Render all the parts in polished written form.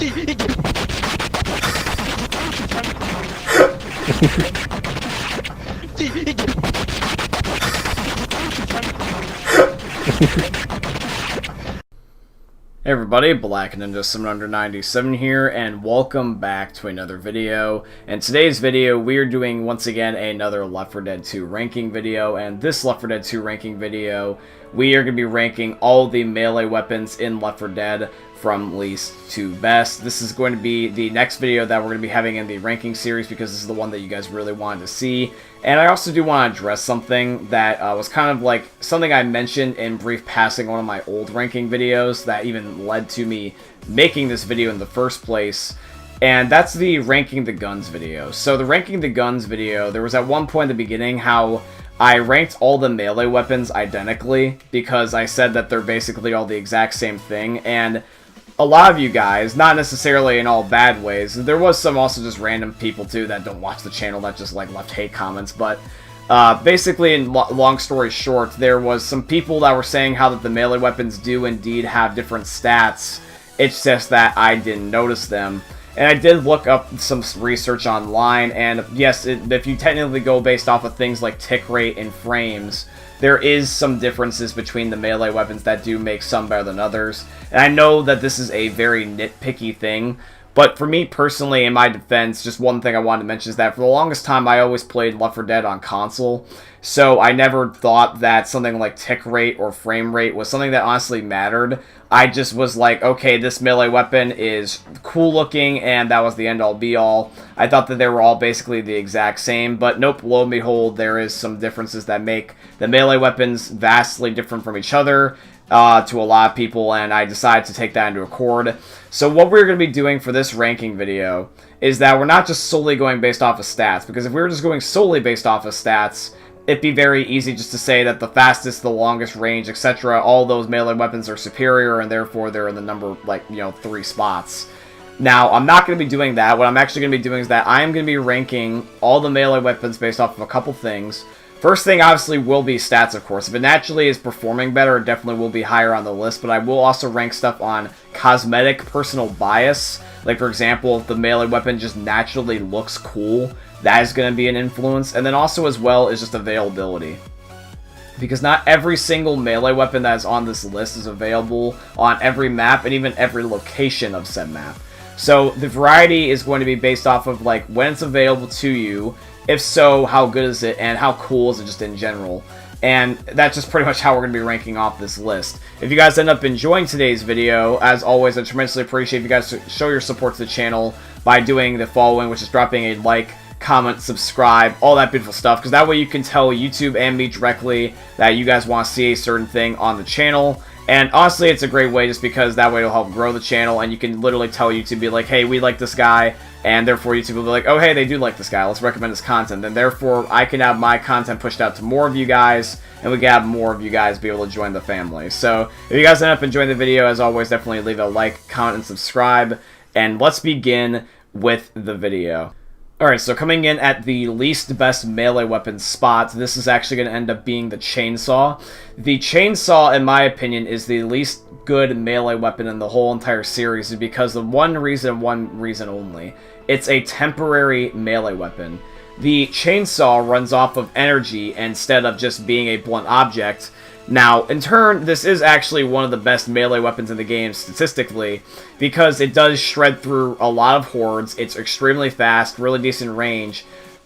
Hey everybody, Black Ninja 797 here, and welcome back to another video. In today's video, we are doing once again another Left 4 Dead 2 ranking video, and this Left 4 Dead 2 ranking video, we are going to be ranking all the melee weapons in Left 4 Dead from least to best. This is going to be the next video that we're going to be having in the ranking series because this is the one that you guys really wanted to see. And I also do want to address something that was kind of like something I mentioned in brief passing one of my old ranking videos that even led to me making this video in the first place. And that's the ranking the guns video. So the ranking the guns video, there was at one point in the beginning how I ranked all the melee weapons identically because I said that they're basically all the exact same thing, and a lot of you guys, not necessarily in all bad ways, there was some also just random people too that don't watch the channel that just like left hate comments, but basically in long story short, there was some people that were saying how that the melee weapons do indeed have different stats. It's just that I didn't notice them. And I did look up some research online, and yes, if you technically go based off of things like tick rate and frames, there is some differences between the melee weapons that do make some better than others. And I know that this is a very nitpicky thing, but for me personally, in my defense, just one thing I wanted to mention is that for the longest time, I always played Left 4 Dead on console, so I never thought that something like tick rate or frame rate was something that honestly mattered. I just was like, okay, this melee weapon is cool looking, and that was the end-all be-all. I thought that they were all basically the exact same, but nope, lo and behold, there is some differences that make the melee weapons vastly different from each other to a lot of people, and I decided to take that into accord. So what we're going to be doing for this ranking video is that we're not just solely going based off of stats, because if we were just going solely based off of stats, it'd be very easy just to say that the fastest, the longest range, etc., all those melee weapons are superior, and therefore they're in the number, like, 3 spots. Now, I'm not going to be doing that. What I'm actually going to be doing is that I'm going to be ranking all the melee weapons based off of a couple things. First thing, obviously, will be stats, of course. If it naturally is performing better, it definitely will be higher on the list, but I will also rank stuff on cosmetic personal bias. Like, for example, if the melee weapon just naturally looks cool, that is going to be an influence. And then also, as well, is just availability. Because not every single melee weapon that is on this list is available on every map and even every location of said map. So the variety is going to be based off of, like, when it's available to you. If so, how good is it, and how cool is it just in general? And that's just pretty much how we're going to be ranking off this list. If you guys end up enjoying today's video, as always, I tremendously appreciate if you guys show your support to the channel by doing the following, which is dropping a like, comment, subscribe, all that beautiful stuff, because that way you can tell YouTube and me directly that you guys want to see a certain thing on the channel. And honestly, it's a great way just because that way it'll help grow the channel, and you can literally tell YouTube, be like, hey, we like this guy, and therefore YouTube will be like, oh, hey, they do like this guy, let's recommend his content. And therefore, I can have my content pushed out to more of you guys, and we can have more of you guys be able to join the family. So, if you guys end up enjoying the video, as always, definitely leave a like, comment, and subscribe, and let's begin with the video. Alright, so coming in at the least best melee weapon spot, this is actually going to end up being the chainsaw. The chainsaw, in my opinion, is the least good melee weapon in the whole entire series because of one reason only. It's a temporary melee weapon. The chainsaw runs off of energy instead of just being a blunt object. Now, in turn, this is actually one of the best melee weapons in the game statistically, because it does shred through a lot of hordes, it's extremely fast, really decent range,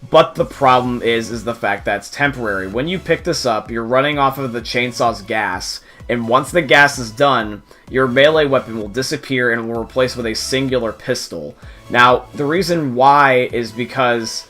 but the problem is the fact that it's temporary. When you pick this up, you're running off of the chainsaw's gas, and once the gas is done, your melee weapon will disappear and will replace with a singular pistol. Now, the reason why is because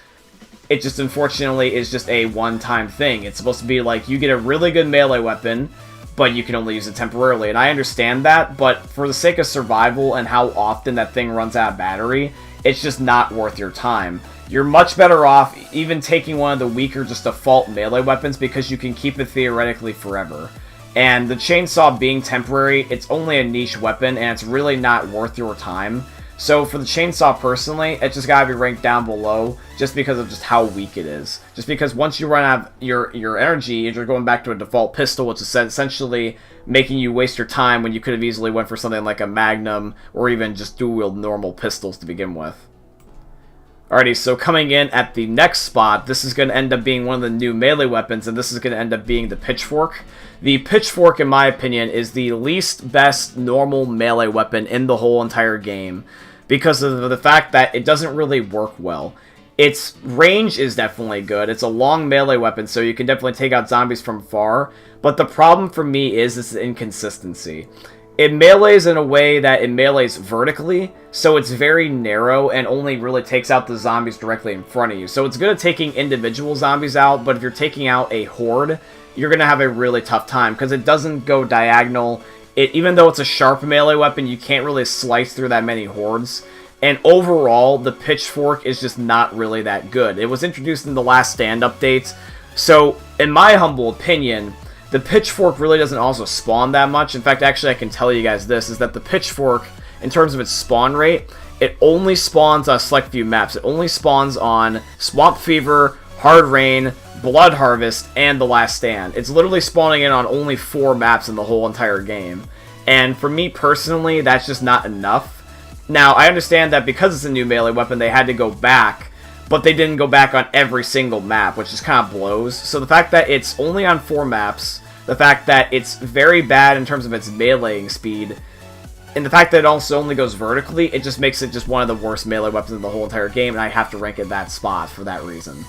it just, unfortunately, is just a one-time thing. It's supposed to be like, you get a really good melee weapon, but you can only use it temporarily. And I understand that, but for the sake of survival and how often that thing runs out of battery, it's just not worth your time. You're much better off even taking one of the weaker, just default melee weapons, because you can keep it theoretically forever. And the chainsaw being temporary, it's only a niche weapon, and it's really not worth your time. So for the chainsaw personally, it just gotta be ranked down below just because of just how weak it is. Just because once you run out of your energy, you're going back to a default pistol, which is essentially making you waste your time when you could have easily went for something like a Magnum or even just dual-wield normal pistols to begin with. Alrighty, so coming in at the next spot, this is going to end up being one of the new melee weapons, and this is going to end up being the Pitchfork. The Pitchfork, in my opinion, is the least best normal melee weapon in the whole entire game, because of the fact that it doesn't really work well. Its range is definitely good. It's a long melee weapon, so you can definitely take out zombies from far, but the problem for me is its inconsistency. It melees in a way that it melees vertically, so it's very narrow and only really takes out the zombies directly in front of you. So it's good at taking individual zombies out, but if you're taking out a horde, you're going to have a really tough time because it doesn't go diagonal. Even though it's a sharp melee weapon, you can't really slice through that many hordes. And overall, the Pitchfork is just not really that good. It was introduced in the Last Stand updates, so in my humble opinion, the Pitchfork really doesn't also spawn that much. In fact, actually, I can tell you guys this, is that the Pitchfork, in terms of its spawn rate, it only spawns on a select few maps. It only spawns on Swamp Fever, Hard Rain, Blood Harvest, and The Last Stand. It's literally spawning in on only 4 maps in the whole entire game. And for me personally, that's just not enough. Now, I understand that because it's a new melee weapon, they had to go back, but they didn't go back on every single map, which just kind of blows. So the fact that it's only on 4 maps, the fact that it's very bad in terms of its meleeing speed, and the fact that it also only goes vertically, it just makes it just one of the worst melee weapons in the whole entire game, and I have to rank it that spot for that reason.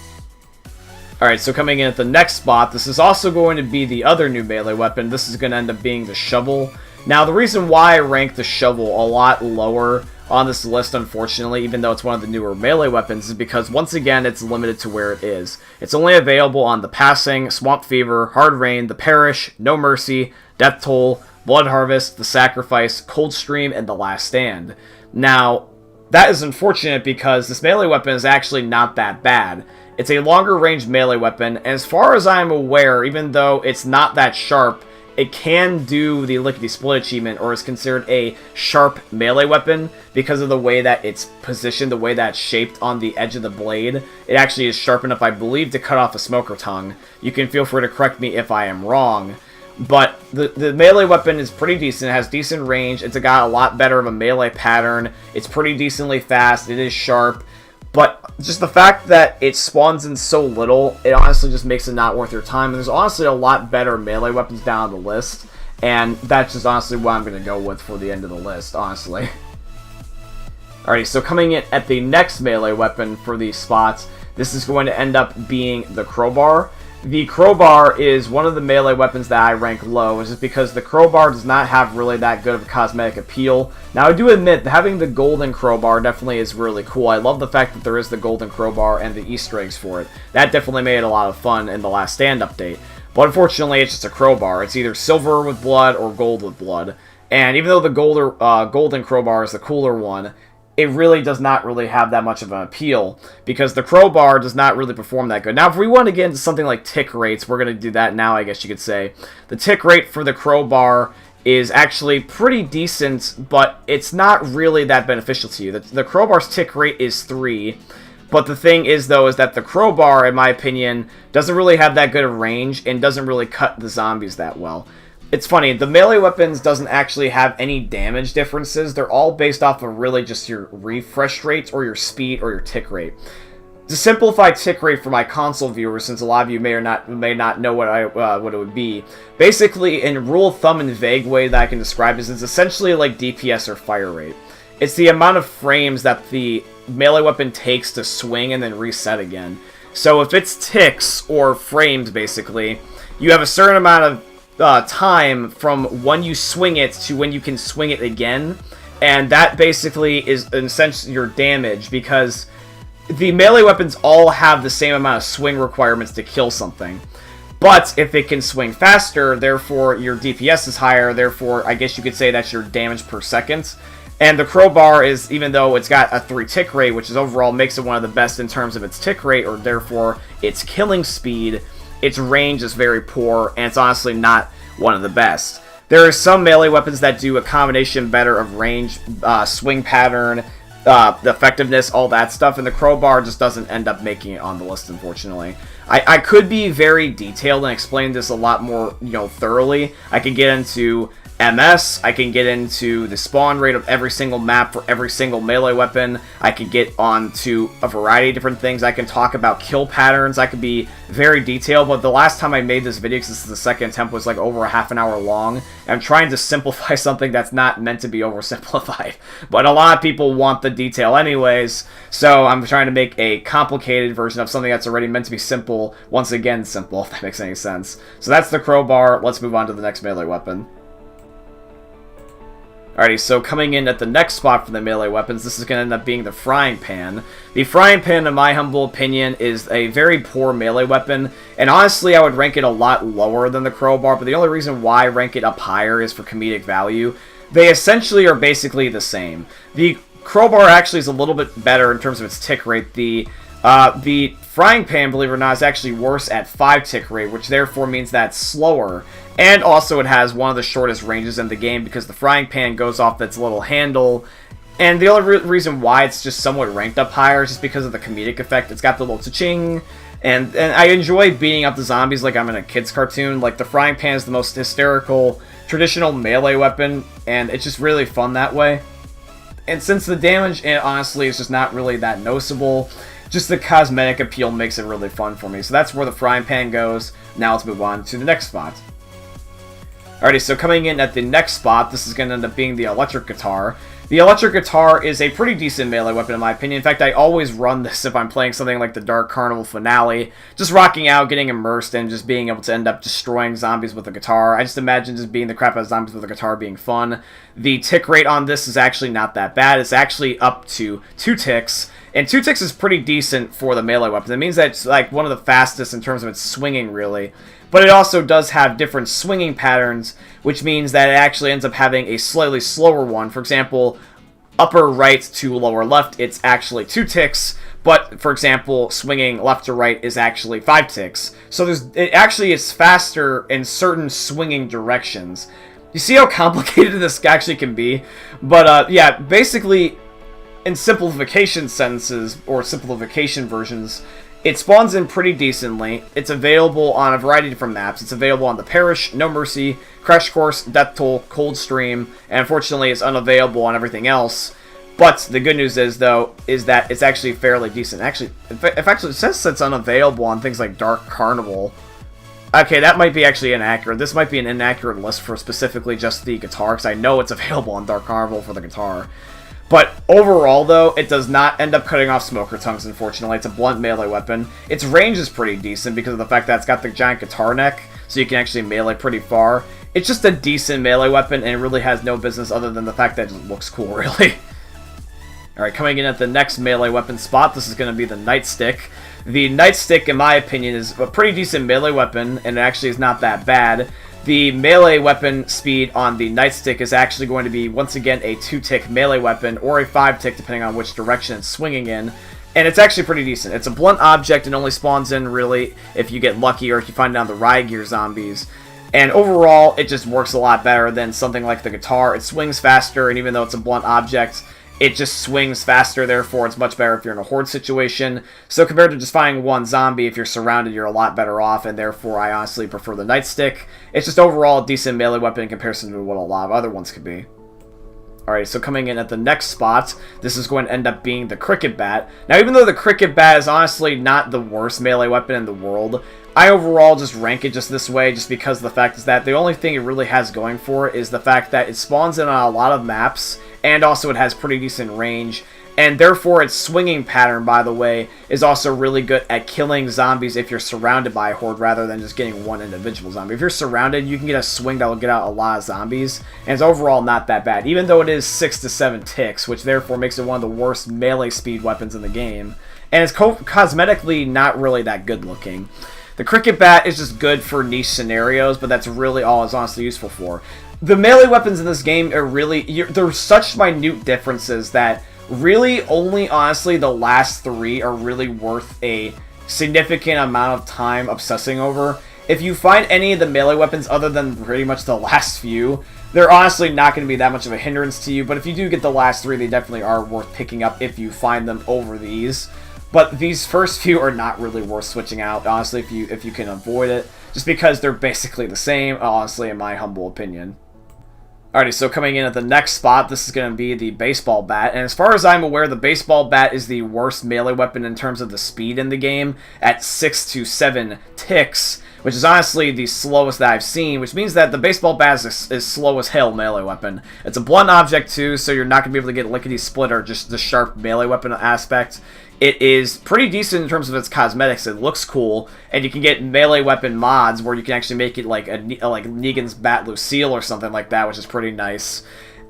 Alright, so coming in at the next spot, this is also going to be the other new melee weapon. This is going to end up being the Shovel. Now, the reason why I rank the Shovel a lot lower on this list, unfortunately, even though it's one of the newer melee weapons, is because, once again, it's limited to where it is. It's only available on the Passing, Swamp Fever, Hard Rain, the Parish, No Mercy, Death Toll, Blood Harvest, the Sacrifice, Coldstream, and the Last Stand. Now, that is unfortunate because this melee weapon is actually not that bad. It's a longer range melee weapon, and as far as I'm aware, even though it's not that sharp, it can do the Lickety Split achievement, or is considered a sharp melee weapon because of the way that it's positioned, the way that it's shaped on the edge of the blade. It actually is sharp enough, I believe, to cut off a smoker tongue. You can feel free to correct me if I am wrong. But the melee weapon is pretty decent. It has decent range. It's got a lot better of a melee pattern. It's pretty decently fast. It is sharp. But just the fact that it spawns in so little, it honestly just makes it not worth your time. And there's honestly a lot better melee weapons down the list. And that's just honestly what I'm going to go with for the end of the list, honestly. Alrighty, so coming in at the next melee weapon for these spots, this is going to end up being the Crowbar. The Crowbar is one of the melee weapons that I rank low, just because the Crowbar does not have really that good of a cosmetic appeal. Now, I do admit that having the golden Crowbar definitely is really cool. I love the fact that there is the golden Crowbar and the Easter eggs for it. That definitely made it a lot of fun in the Last Stand update. But unfortunately, it's just a Crowbar. It's either silver with blood or gold with blood. And even though the golden Crowbar is the cooler one, it really does not really have that much of an appeal, because the Crowbar does not really perform that good. Now, if we want to get into something like tick rates, we're going to do that now, I guess you could say. The tick rate for the Crowbar is actually pretty decent, but it's not really that beneficial to you. The Crowbar's tick rate is 3, but the thing is, though, is that the Crowbar, in my opinion, doesn't really have that good of range and doesn't really cut the zombies that well. It's funny, the melee weapons doesn't actually have any damage differences. They're all based off of really just your refresh rates or your speed or your tick rate. To simplify tick rate for my console viewers, since a lot of you may not know what it would be, basically, in rule of thumb and vague way that I can describe is it's essentially like DPS or fire rate. It's the amount of frames that the melee weapon takes to swing and then reset again. So if it's ticks or frames, basically, you have a certain amount of time from when you swing it to when you can swing it again, and that basically is essentially your damage, because the melee weapons all have the same amount of swing requirements to kill something. But if it can swing faster, therefore your DPS is higher, therefore I guess you could say that's your damage per second. And the Crowbar is, even though it's got a 3 tick rate, which is overall makes it one of the best in terms of its tick rate, or therefore its killing speed, its range is very poor, and it's honestly not one of the best. There are some melee weapons that do a combination better of range, swing pattern, the effectiveness, all that stuff, and the crowbar just doesn't end up making it on the list, unfortunately. I could be very detailed and explain this a lot more, thoroughly. I could get into MS, I can get into the spawn rate of every single map for every single melee weapon, I can get on to a variety of different things, I can talk about kill patterns, I could be very detailed, but the last time I made this video, because this is the second attempt, was like over a half an hour long, and I'm trying to simplify something that's not meant to be oversimplified, but a lot of people want the detail anyways, so I'm trying to make a complicated version of something that's already meant to be simple, once again simple, if that makes any sense. So that's the crowbar. Let's move on to the next melee weapon. Alrighty, so coming in at the next spot for the melee weapons, this is going to end up being the frying pan. The frying pan, in my humble opinion, is a very poor melee weapon, and honestly I would rank it a lot lower than the crowbar, but the only reason why I rank it up higher is for comedic value. They essentially are basically the same. The crowbar actually is a little bit better in terms of its tick rate. The frying pan, believe it or not, is actually worse at 5 tick rate, which therefore means that it's slower. And also it has one of the shortest ranges in the game because the frying pan goes off its little handle. And the only reason why it's just somewhat ranked up higher is just because of the comedic effect. It's got the little cha-ching. And I enjoy beating up the zombies like I'm in a kid's cartoon. Like, the frying pan is the most hysterical, traditional melee weapon. And it's just really fun that way. And since the damage, honestly, is just not really that noticeable, just the cosmetic appeal makes it really fun for me. So that's where the frying pan goes. Now let's move on to the next spot. Alrighty, so coming in at the next spot, this is going to end up being the electric guitar. The electric guitar is a pretty decent melee weapon in my opinion. In fact, I always run this if I'm playing something like the Dark Carnival finale. Just rocking out, getting immersed, and just being able to end up destroying zombies with a guitar. I just imagine just beating the crap out of zombies with a guitar being fun. The tick rate on this is actually not that bad. It's actually up to 2 ticks. And 2 ticks is pretty decent for the melee weapon. It means that it's like one of the fastest in terms of its swinging, really. But it also does have different swinging patterns, which means that it actually ends up having a slightly slower one. For example, upper right to lower left, it's actually 2 ticks. But, for example, swinging left to right is actually 5 ticks. So it actually is faster in certain swinging directions. You see how complicated this actually can be? But, yeah, basically, in simplification sentences, or simplification versions, it spawns in pretty decently. It's available on a variety of different maps. It's available on the Parish, No Mercy, Crash Course, Death Toll, Coldstream, and unfortunately it's unavailable on everything else. But the good news is, though, is that it's actually fairly decent. Actually, in fact, it says it's unavailable on things like Dark Carnival. Okay, that might be actually inaccurate. This might be an inaccurate list for specifically just the guitar, because I know it's available on Dark Carnival for the guitar. But overall, though, it does not end up cutting off smoker tongues, unfortunately. It's a blunt melee weapon. Its range is pretty decent because of the fact that it's got the giant guitar neck, so you can actually melee pretty far. It's just a decent melee weapon, and it really has no business other than the fact that it just looks cool, really. Alright, coming in at the next melee weapon spot, this is going to be the Nightstick. The Nightstick, in my opinion, is a pretty decent melee weapon, and it actually is not that bad. The melee weapon speed on the Nightstick is actually going to be, once again, a 2-tick melee weapon, or a 5-tick, depending on which direction it's swinging in. And it's actually pretty decent. It's a blunt object and only spawns in, really, if you get lucky or if you find it on the riot gear zombies. And overall, it just works a lot better than something like the guitar. It swings faster, and even though it's a blunt object, it just swings faster, therefore it's much better if you're in a horde situation. So compared to just finding one zombie, if you're surrounded, you're a lot better off, and therefore I honestly prefer the Nightstick. It's just overall a decent melee weapon in comparison to what a lot of other ones could be. Alright, so coming in at the next spot, this is going to end up being the Cricket Bat. Now, even though the Cricket Bat is honestly not the worst melee weapon in the world, I overall just rank it just this way, just because the fact is that the only thing it really has going for it is the fact that it spawns in on a lot of maps, and also it has pretty decent range, and therefore its swinging pattern, by the way, is also really good at killing zombies if you're surrounded by a horde rather than just getting one individual zombie. If you're surrounded, you can get a swing that will get out a lot of zombies, and it's overall not that bad, even though it is 6 to 7 ticks, which therefore makes it one of the worst melee speed weapons in the game, and it's cosmetically not really that good looking. The Cricket Bat is just good for niche scenarios, but that's really all it's honestly useful for. The melee weapons in this game are really, there's such minute differences that really only, honestly, the last 3 are really worth a significant amount of time obsessing over. If you find any of the melee weapons other than pretty much the last few, they're honestly not going to be that much of a hindrance to you, but if you do get the last 3, they definitely are worth picking up if you find them over these. But these first few are not really worth switching out, honestly, if you can avoid it, just because they're basically the same, honestly, in my humble opinion. Alrighty, so coming in at the next spot, this is going to be the baseball bat. And as far as I'm aware, the baseball bat is the worst melee weapon in terms of the speed in the game at 6 to 7 ticks, which is honestly the slowest that I've seen, which means that the baseball bat is slow as hell melee weapon. It's a blunt object too, so you're not going to be able to get lickety-split or just the sharp melee weapon aspect. It is pretty decent in terms of its cosmetics. It looks cool, and you can get melee weapon mods where you can actually make it like like Negan's Bat Lucille or something like that, which is pretty nice.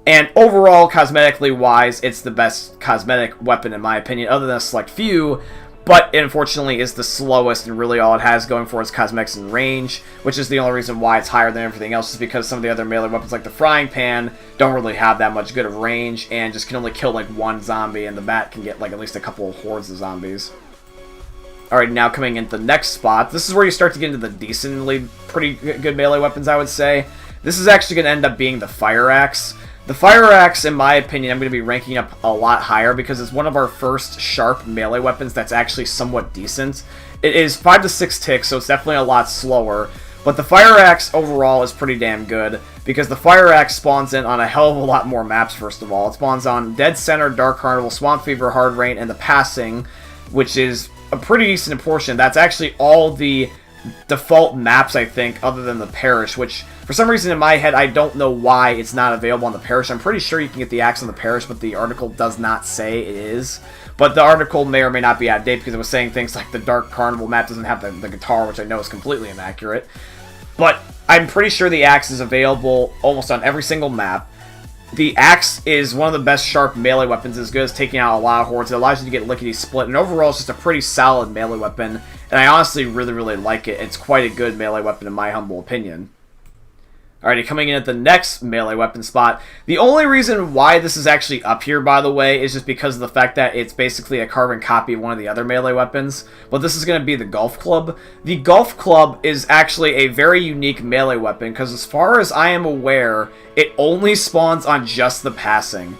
And overall, cosmetically wise, it's the best cosmetic weapon in my opinion, other than a select few. But it unfortunately is the slowest, and really all it has going for its cosmetics and range, which is the only reason why it's higher than everything else, is because some of the other melee weapons like the frying pan don't really have that much good of range, and just can only kill like one zombie, and the bat can get like at least a couple of hordes of zombies. Alright, now coming into the next spot, this is where you start to get into the decently pretty good melee weapons, I would say. This is actually going to end up being the fire axe. The fire axe, in my opinion, I'm going to be ranking up a lot higher because it's one of our first sharp melee weapons that's actually somewhat decent. It is 5 to 6 ticks, so it's definitely a lot slower. But the fire axe overall is pretty damn good because the fire axe spawns in on a hell of a lot more maps, first of all. It spawns on Dead Center, Dark Carnival, Swamp Fever, Hard Rain, and The Passing, which is a pretty decent portion. That's actually all the default maps, I think, other than the Parish, which for some reason in my head I don't know why it's not available on the Parish. I'm pretty sure you can get the axe on the Parish, but the article does not say it is. But the article may or may not be out of date because it was saying things like the Dark Carnival map doesn't have the guitar, which I know is completely inaccurate. But I'm pretty sure the axe is available almost on every single map. The axe is one of the best sharp melee weapons, as good as taking out a lot of hordes. It allows you to get lickety-split, and overall it's just a pretty solid melee weapon, and I honestly really, really like it. It's quite a good melee weapon in my humble opinion. Alrighty, coming in at the next melee weapon spot. The only reason why this is actually up here, by the way, is just because of the fact that it's basically a carbon copy of one of the other melee weapons. But this is going to be the Golf Club. The Golf Club is actually a very unique melee weapon, because as far as I am aware, it only spawns on just the passing.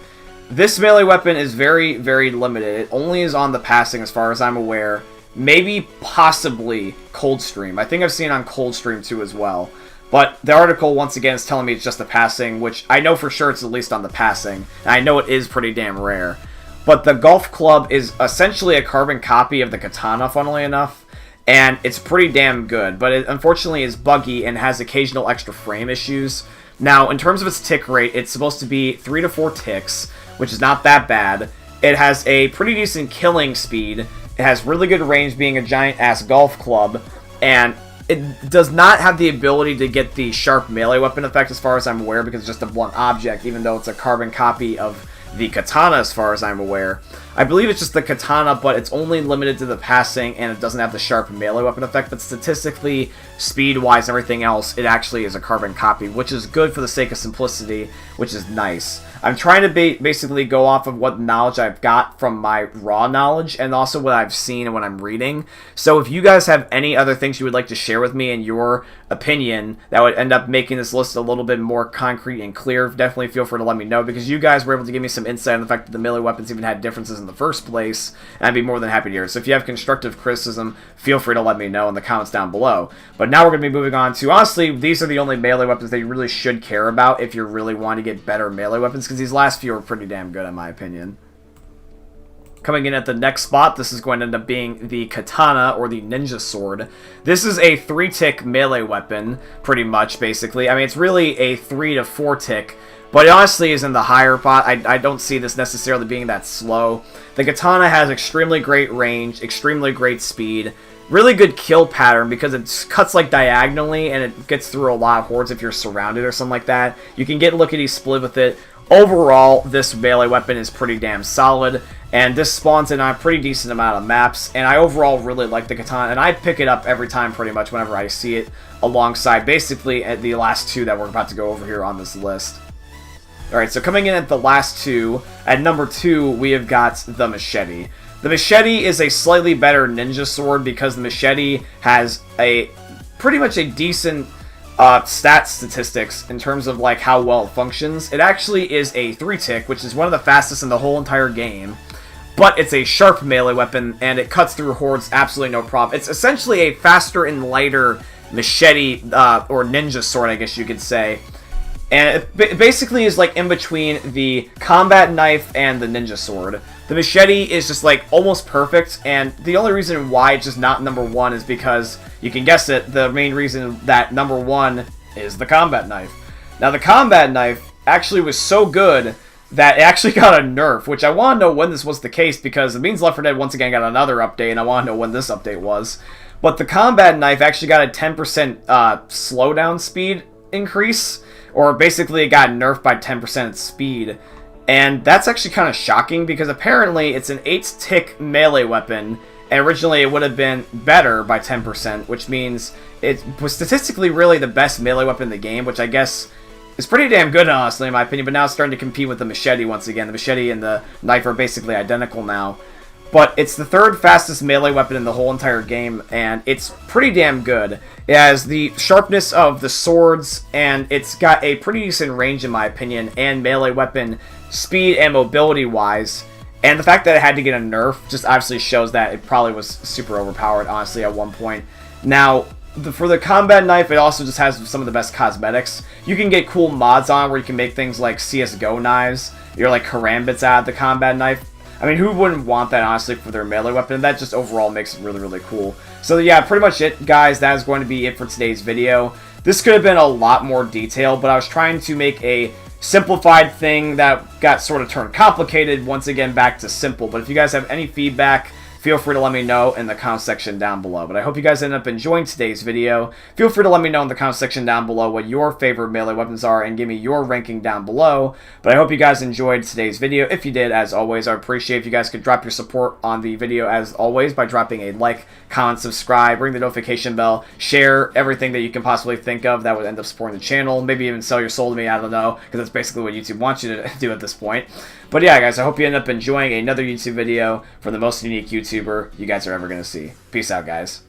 This melee weapon is very, very limited. It only is on the passing as far as I'm aware. Maybe, possibly, Coldstream. I think I've seen it on Coldstream too as well. But the article, once again, is telling me it's just the passing, which I know for sure it's at least on the passing. And I know it is pretty damn rare. But the Golf Club is essentially a carbon copy of the Katana, funnily enough. And it's pretty damn good. But it unfortunately is buggy and has occasional extra frame issues. Now, in terms of its tick rate, it's supposed to be 3 to 4 ticks, which is not that bad. It has a pretty decent killing speed. It has really good range, being a giant-ass golf club. And it does not have the ability to get the sharp melee weapon effect as far as I'm aware, because it's just a blunt object, even though it's a carbon copy of the Katana as far as I'm aware. I believe it's just the Katana, but it's only limited to the passing, and it doesn't have the sharp melee weapon effect, but statistically, speed-wise, everything else, it actually is a carbon copy, which is good for the sake of simplicity, which is nice. I'm trying to basically go off of what knowledge I've got from my raw knowledge, and also what I've seen and what I'm reading. So if you guys have any other things you would like to share with me in your opinion that would end up making this list a little bit more concrete and clear, definitely feel free to let me know, because you guys were able to give me some insight on the fact that the melee weapons even had differences in the first place, and I'd be more than happy to hear it. So if you have constructive criticism, feel free to let me know in the comments down below. But now we're going to be moving on to, honestly, these are the only melee weapons that you really should care about if you really want to get better melee weapons, because these last few are pretty damn good in my opinion. Coming in at the next spot, this is going to end up being the Katana, or the Ninja Sword. This is a 3-tick melee weapon, pretty much, basically. I mean, it's really a 3 to 4-tick, but it honestly is in the higher pot. I don't see this necessarily being that slow. The Katana has extremely great range, extremely great speed, really good kill pattern because it cuts like diagonally and it gets through a lot of hordes if you're surrounded or something like that. You can get lickety-split with it. Overall, this melee weapon is pretty damn solid, and this spawns in on a pretty decent amount of maps, and I overall really like the Katana, and I pick it up every time pretty much whenever I see it, alongside basically the last two that we're about to go over here on this list. Alright, so coming in at the last two, at number 2, we have got the Machete. The Machete is a slightly better ninja sword because the Machete has a pretty much a decent stat statistics in terms of like how well it functions, it actually is a 3-tick, which is one of the fastest in the whole entire game. But it's a sharp melee weapon, and it cuts through hordes absolutely no problem. It's essentially a faster and lighter machete, or ninja sword, I guess you could say. And it basically is like in between the combat knife and the ninja sword. The machete is just like almost perfect, and the only reason why it's just not number 1 is because, you can guess it, the main reason that number 1 is the combat knife. Now the combat knife actually was so good that it actually got a nerf, which I want to know when this was the case, because it means Left 4 Dead once again got another update, and I want to know when this update was. But the combat knife actually got a 10% slowdown speed increase, or basically it got nerfed by 10% its speed. And that's actually kind of shocking, because apparently it's an 8-tick melee weapon, and originally it would have been better by 10%, which means it was statistically really the best melee weapon in the game, which I guess is pretty damn good, honestly, in my opinion, but now it's starting to compete with the machete once again. The machete and the knife are basically identical now. But it's the 3rd fastest melee weapon in the whole entire game, and it's pretty damn good. It has the sharpness of the swords, and it's got a pretty decent range, in my opinion, and melee weapon speed and mobility-wise. And the fact that it had to get a nerf just obviously shows that it probably was super overpowered, honestly, at one point. Now, for the combat knife, it also just has some of the best cosmetics. You can get cool mods on where you can make things like CSGO knives, your like karambits out of the combat knife. I mean, who wouldn't want that, honestly, for their melee weapon? That just overall makes it really, really cool. So yeah, pretty much it, guys. That is going to be it for today's video. This could have been a lot more detailed, but I was trying to make a simplified thing that got sort of turned complicated, once again back to simple. But if you guys have any feedback, feel free to let me know in the comment section down below. But I hope you guys end up enjoying today's video. Feel free to let me know in the comment section down below what your favorite melee weapons are, and give me your ranking down below. But I hope you guys enjoyed today's video. If you did, as always, I appreciate if you guys could drop your support on the video, as always, by dropping a like, comment, subscribe, ring the notification bell, share everything that you can possibly think of that would end up supporting the channel. Maybe even sell your soul to me, I don't know, because that's basically what YouTube wants you to do at this point. But yeah, guys, I hope you end up enjoying another YouTube video from the most unique YouTuber you guys are ever going to see. Peace out, guys.